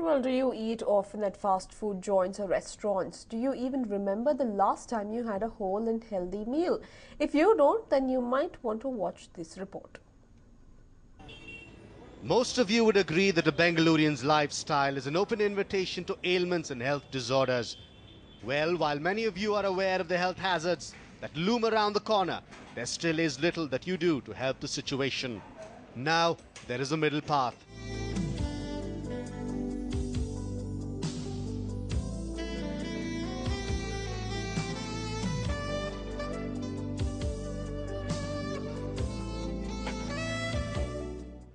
Well, do you eat often at fast food joints or restaurants? Do you even remember the last time you had a whole and healthy meal? If you don't, then you might want to watch this report. Most of you would agree that a Bengalurian's lifestyle is an open invitation to ailments and health disorders. Well, while many of you are aware of the health hazards that loom around the corner, there still is little that you do to help the situation. Now, there is a middle path.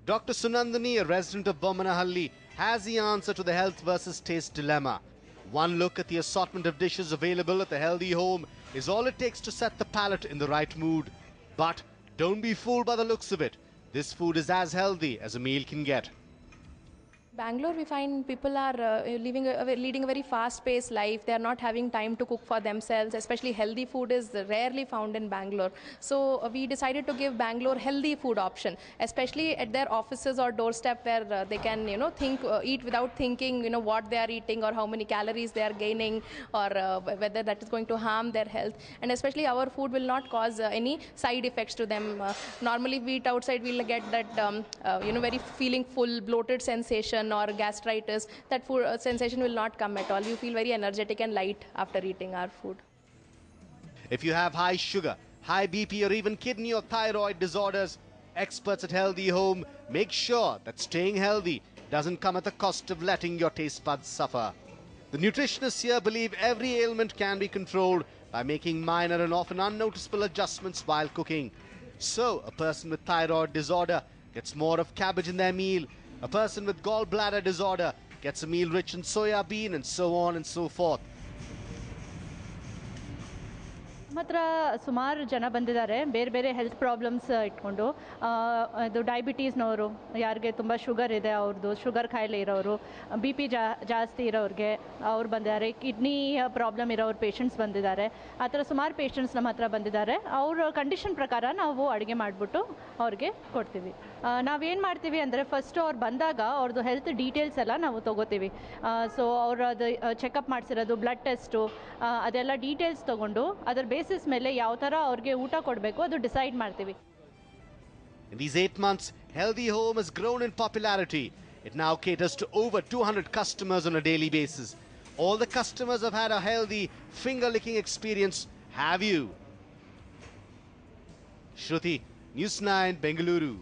Dr. Sunandani, a resident of Bomanahalli, has the answer to the health versus taste dilemma. One look at the assortment of dishes available at the Healthy Home is all it takes to set the palate in the right mood. But don't be fooled by the looks of it. This food is as healthy as a meal can get. Bangalore, we find people are leading a very fast-paced life. They are not having time to cook for themselves. Especially healthy food is rarely found in Bangalore. So we decided to give Bangalore healthy food option, especially at their offices or doorstep where they can, eat without thinking, what they are eating or how many calories they are gaining or whether that is going to harm their health. And especially our food will not cause any side effects to them. Normally, we eat outside, we'll get that, very feeling full, bloated sensation or gastritis. That food sensation will not come at all. You feel very energetic and light after eating our food. If you have high sugar, high BP or even kidney or thyroid disorders, experts at Healthy Home make sure that staying healthy doesn't come at the cost of letting your taste buds suffer. The nutritionists here believe every ailment can be controlled by making minor and often unnoticeable adjustments while cooking. So, a person with thyroid disorder gets more of cabbage in their meal. A person with gallbladder disorder gets a meal rich in soya bean, and so on and so forth. ಮಾತ್ರ ಸುಮಾರು ಜನ ಬಂದಿದ್ದಾರೆ ಬೇರೆ ಬೇರೆ health problems ಇಟ್ಕೊಂಡು ಅದು ಡಯಾಬಿಟೀಸ್ನವರು ಯಾರಿಗೆ ತುಂಬ ಶುಗರ್ ಇದೆ ಅವ್ರದ್ದು ಶುಗರ್ ಕಾಯಿಲೆ ಇರೋರು ಬಿ ಪಿ ಜಾಸ್ತಿ ಇರೋರಿಗೆ ಅವ್ರು ಬಂದಿದ್ದಾರೆ ಕಿಡ್ನಿ ಪ್ರಾಬ್ಲಮ್ ಇರೋರು ಪೇಷಂಟ್ಸ್ ಬಂದಿದ್ದಾರೆ ಆ ಥರ ಸುಮಾರು ಪೇಷಂಟ್ಸ್ ನಮ್ಮ ಹತ್ರ ಬಂದಿದ್ದಾರೆ ಅವ್ರ ಕಂಡೀಷನ್ ಪ್ರಕಾರ ನಾವು ಅಡುಗೆ ಮಾಡಿಬಿಟ್ಟು ಅವ್ರಿಗೆ ಕೊಡ್ತೀವಿ ನಾವೇನು ಮಾಡ್ತೀವಿ ಅಂದರೆ ಫಸ್ಟು ಅವ್ರು ಬಂದಾಗ ಅವ್ರದ್ದು ಹೆಲ್ತ್ ಡೀಟೇಲ್ಸ್ ಎಲ್ಲ ನಾವು ತೊಗೋತೀವಿ ಸೊ ಅವ್ರದ್ದು ಚೆಕಪ್ ಮಾಡಿಸಿರೋದು ಬ್ಲಡ್ ಟೆಸ್ಟು ಅದೆಲ್ಲ ಡೀಟೇಲ್ಸ್ ತೊಗೊಂಡು ಅದರ ಬೇಸಿಸ್ ಮೇಲೆ ಯಾವ ಥರ ಅವ್ರಿಗೆ ಊಟ ಕೊಡಬೇಕು ಅದು ಡಿಸೈಡ್ ಮಾಡ್ತೀವಿ. In these 8 months, Healthy Home has grown in popularity. It now caters to over 200 customers on a daily basis. All the customers have had a healthy, finger-licking experience. Have you? Shruti, News 9, Bengaluru.